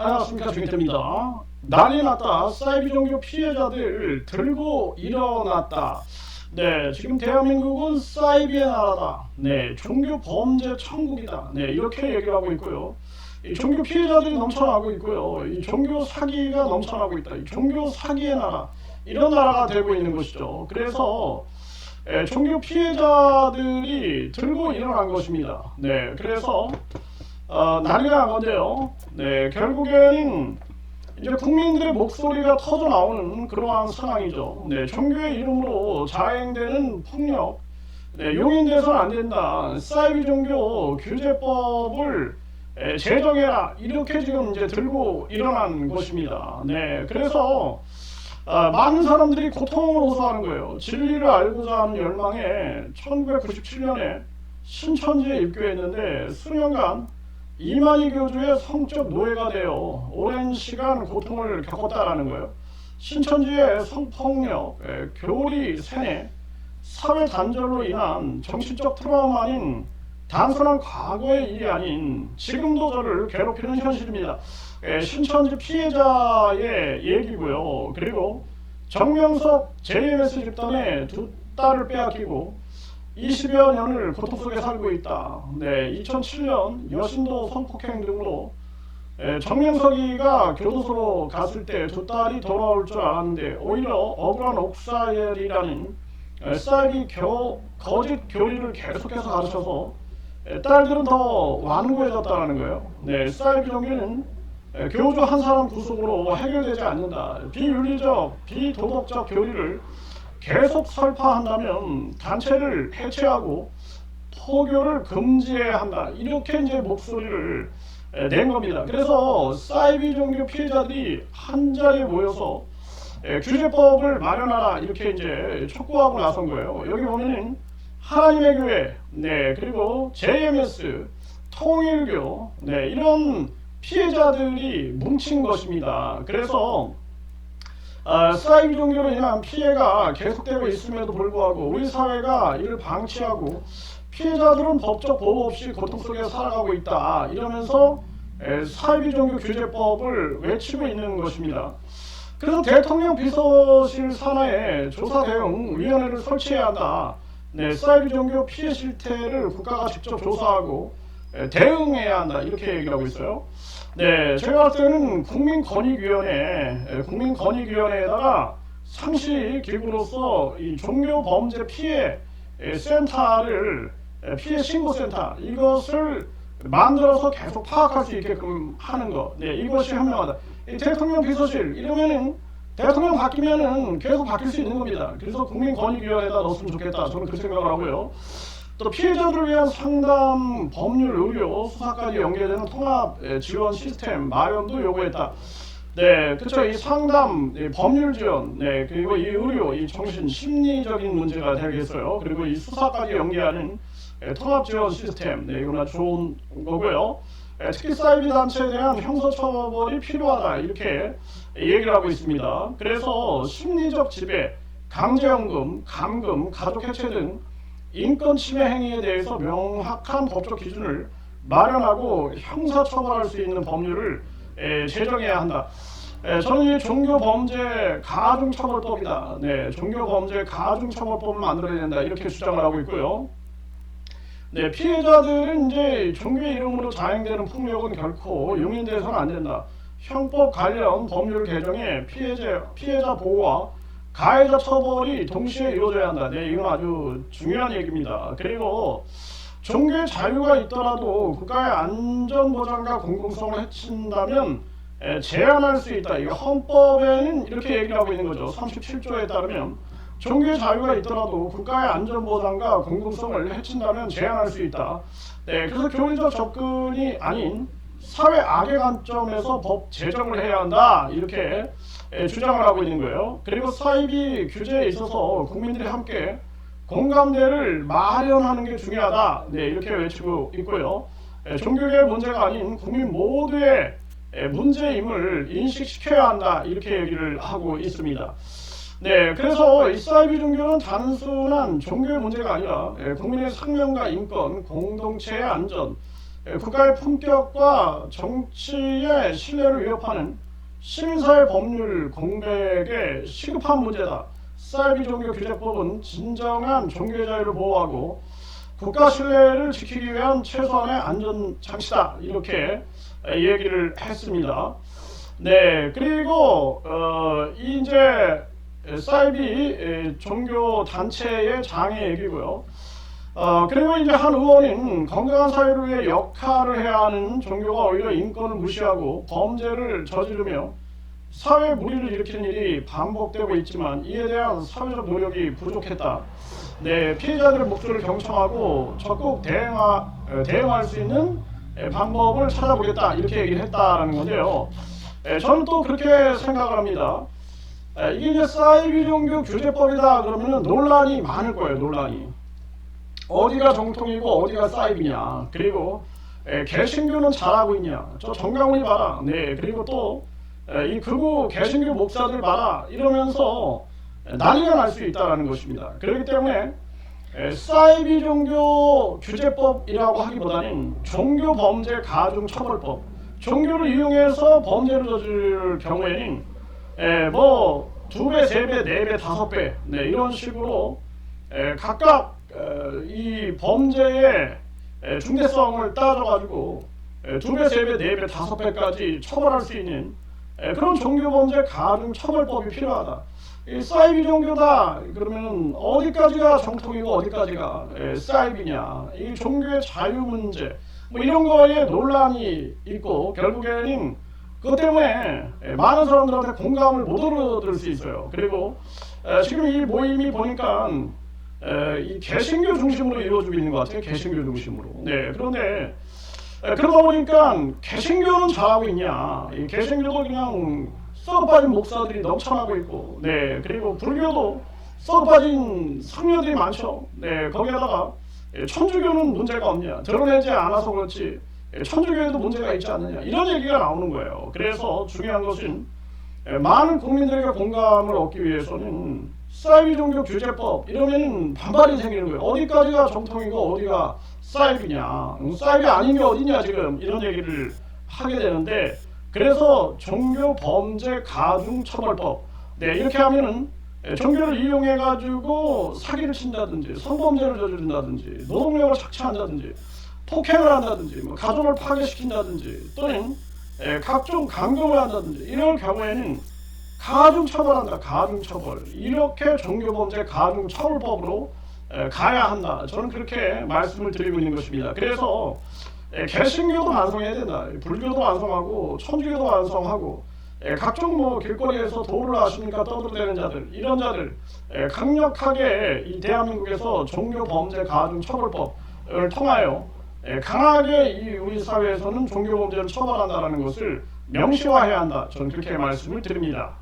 안녕하십니까, 주민입니다. 난리 났다. 사이비 종교 피해자들 들고 일어났다. 네, 지금 대한민국은 사이비의 나라다. 네, 종교 범죄 천국이다. 네, 이렇게 얘기를 하고 있고요. 이 종교 피해자들이 넘쳐나고 있고요. 이 종교 사기가 넘쳐나고 있다. 이 종교 사기의 나라, 이런 나라가 되고 있는 것이죠. 그래서 종교 피해자들이 들고 일어난 것입니다. 네, 그래서 난리가 난 건데요. 네, 결국에는 이제 국민들의 목소리가 터져 나오는 그러한 상황이죠. 네, 종교의 이름으로 자행되는 폭력, 네, 용인돼서는 안 된다. 사이비 종교 규제법을 제정해라. 이렇게 지금 이제 들고 일어난 것입니다. 네, 그래서 많은 사람들이 고통을 호소하는 거예요. 진리를 알고자 하는 열망에 1997년에 신천지에 입교했는데 수년간 이만희 교주의 성적 노예가 되어 오랜 시간 고통을 겪었다라는 거예요. 신천지의 성폭력, 교리 세뇌, 사회 단절로 인한 정신적 트라우마는 단순한 과거의 일이 아닌 지금도 저를 괴롭히는 현실입니다. 신천지 피해자의 얘기고요. 그리고 정명석 JMS 집단의 두 딸을 빼앗기고 20여 년을 고통 속에 살고 있다. 네, 2007년 여신도 성폭행 등으로 정명석이가 교도소로 갔을 때 두 딸이 돌아올 줄 알았는데 오히려 억울한 옥사엘이라는 사이비 거짓 교리를 계속해서 가르쳐서 딸들은 더 완고해졌다는 거예요. 네, 사이비 종교는 교주 한 사람 구속으로 해결되지 않는다. 비윤리적, 비도덕적 교리를 계속 설파한다면 단체를 해체하고 포교를 금지해야 한다. 이렇게 이제 목소리를 낸 겁니다. 그래서 사이비 종교 피해자들이 한 자리에 모여서 규제법을 마련하라 이렇게 이제 촉구하고 나선 거예요. 여기 보면은 하나님의 교회, 네, 그리고 JMS, 통일교, 네, 이런 피해자들이 뭉친 것입니다. 그래서 사이비 종교로 인한 피해가 계속되고 있음에도 불구하고 우리 사회가 이를 방치하고 피해자들은 법적 보호 없이 고통 속에 살아가고 있다 이러면서 사이비 종교 규제법을 외치고 있는 것입니다. 그래서 대통령 비서실 산하에 조사 대응 위원회를 설치해야 한다. 네, 사이비 종교 피해 실태를 국가가 직접 조사하고 대응해야 한다 이렇게 얘기를 하고 있어요. 네, 제가 봤을 때는 국민권익위원회에다가 상시 기구로서 이 종교 범죄 피해 센터를 피해 신고센터 이것을 만들어서 계속 파악할 수 있게끔 하는 것. 네, 이것이 현명하다. 이 대통령 비서실 이러면은 대통령 바뀌면은 계속 바뀔 수 있는 겁니다. 그래서 국민권익위원회에다 넣었으면 좋겠다. 저는 그 생각을 하고요. 또 피해자들을 위한 상담, 법률, 의료, 수사까지 연계되는 통합 지원 시스템 마련도 요구했다. 네, 그렇죠. 이 상담, 법률 지원, 네, 그리고 이 의료, 이 정신, 심리적인 문제가 되겠어요. 그리고 이 수사까지 연계하는 통합 지원 시스템, 네, 이건 아주 좋은 거고요. 특히 사이비 단체에 대한 형사처벌이 필요하다 이렇게 얘기를 하고 있습니다. 그래서 심리적 지배, 강제연금, 감금, 가족 해체 등 인권 침해 행위에 대해서 명확한 법적 기준을 마련하고 형사처벌할 수 있는 법률을 제정해야 한다. 저는 이 종교범죄 가중처벌법이다. 네, 종교범죄 가중처벌법을 만들어야 된다 이렇게 주장을 하고 있고요. 네, 피해자들은 이제 종교의 이름으로 자행되는 폭력은 결코 용인돼서는 안 된다. 형법 관련 법률 개정에 피해자 보호와 가해자 처벌이 동시에 이루어져야 한다. 네, 이건 아주 중요한 얘기입니다. 그리고 종교의 자유가 있더라도 국가의 안전보장과 공공성을 해친다면 제한할 수 있다. 이거 헌법에는 이렇게 얘기를 하고 있는 거죠. 37조에 따르면 종교의 자유가 있더라도 국가의 안전보장과 공공성을 해친다면 제한할 수 있다. 네, 그래서 교리적 접근이 아닌 사회 악의 관점에서 법 제정을 해야 한다. 이렇게 주장을 하고 있는 거예요. 그리고 사이비 규제에 있어서 국민들이 함께 공감대를 마련하는 게 중요하다. 네, 이렇게 외치고 있고요. 종교계의 문제가 아닌 국민 모두의 문제임을 인식시켜야 한다. 이렇게 얘기를 하고 있습니다. 네, 그래서 이 사이비 종교는 단순한 종교의 문제가 아니라 국민의 생명과 인권, 공동체의 안전, 국가의 품격과 정치의 신뢰를 위협하는 시민사회 법률 공백의 시급한 문제다. 사이비 종교 규제법은 진정한 종교의 자유를 보호하고 국가 신뢰를 지키기 위한 최소한의 안전 장치다. 이렇게 얘기를 했습니다. 네, 그리고 이제 사이비 종교 단체의 장애 얘기고요. 그리고 이제 한 의원인 건강한 사회를 위해 역할을 해야 하는 종교가 오히려 인권을 무시하고 범죄를 저지르며 사회 무리를 일으키는 일이 반복되고 있지만 이에 대한 사회적 노력이 부족했다. 네, 피해자들의 목소리를 경청하고 적극 대응할 수 있는 방법을 찾아보겠다. 이렇게 얘기를 했다라는 건데요. 저는 또 그렇게 생각을 합니다. 이게 이제 사이비 종교 규제법이다 그러면은 논란이 많을 거예요. 논란이. 어디가 정통이고 어디가 사이비냐. 그리고 개신교는 잘하고 있냐. 저 정강훈이 봐라. 네, 그리고 또 이 극우 개신교 목사들 봐라. 이러면서 난리가 날 수 있다는 것입니다. 그렇기 때문에 사이비 종교 규제법이라고 하기보다는 종교범죄 가중처벌법, 종교를 이용해서 범죄를 저지를 경우에는 뭐 2배, 3배, 4배, 5배 네, 이런 식으로 각각 이 범죄의 중대성을 따져가지고 2배, 3배, 4배, 5배까지 처벌할 수 있는 그런 종교범죄 가중처벌법이 필요하다. 이 사이비 종교다 그러면 어디까지가 정통이고 어디까지가 사이비냐, 이 종교의 자유 문제 뭐 이런 거에 논란이 있고 결국에는 그것 때문에 많은 사람들한테 공감을 못 얻을 수 있어요. 그리고 지금 이 모임이 보니까 이 개신교 중심으로 이루어지고 있는 것 같아요. 개신교 중심으로. 네, 그런데 그러다 보니까 개신교는 잘하고 있냐? 이 개신교도 그냥 썩어빠진 목사들이 넘쳐나고 있고, 네, 그리고 불교도 썩어빠진 성녀들이 많죠. 네, 거기에다가 천주교는 문제가 없냐? 드러내지 않아서 그렇지 천주교에도 문제가 있지 않느냐? 이런 얘기가 나오는 거예요. 그래서 중요한 것은 많은 국민들에게 공감을 얻기 위해서는 사이비 종교 규제법 이러면 반발이 생기는 거예요. 어디까지가 정통이고 어디가 사이비냐, 사이비 아닌 게 어디냐 지금 이런 얘기를 하게 되는데, 그래서 종교범죄 가중처벌법 네, 이렇게 하면은 종교를 이용해 가지고 사기를 친다든지 성범죄를 저지른다든지 노동력을 착취한다든지 폭행을 한다든지 뭐 가족을 파괴시킨다든지 또는 각종 강경을 한다든지 이럴 경우에는 가중처벌한다. 가중처벌. 이렇게 종교범죄 가중처벌법으로 가야 한다. 저는 그렇게 말씀을 드리고 있는 것입니다. 그래서 개신교도 완성해야 된다. 불교도 완성하고 천주교도 완성하고 각종 뭐 길거리에서 도를 아십니까 떠들어대는 자들 이런 자들 강력하게 이 대한민국에서 종교범죄 가중처벌법을 통하여 강하게 이 우리 사회에서는 종교범죄를 처벌한다는 것을 명시화해야 한다. 저는 그렇게 말씀을 드립니다.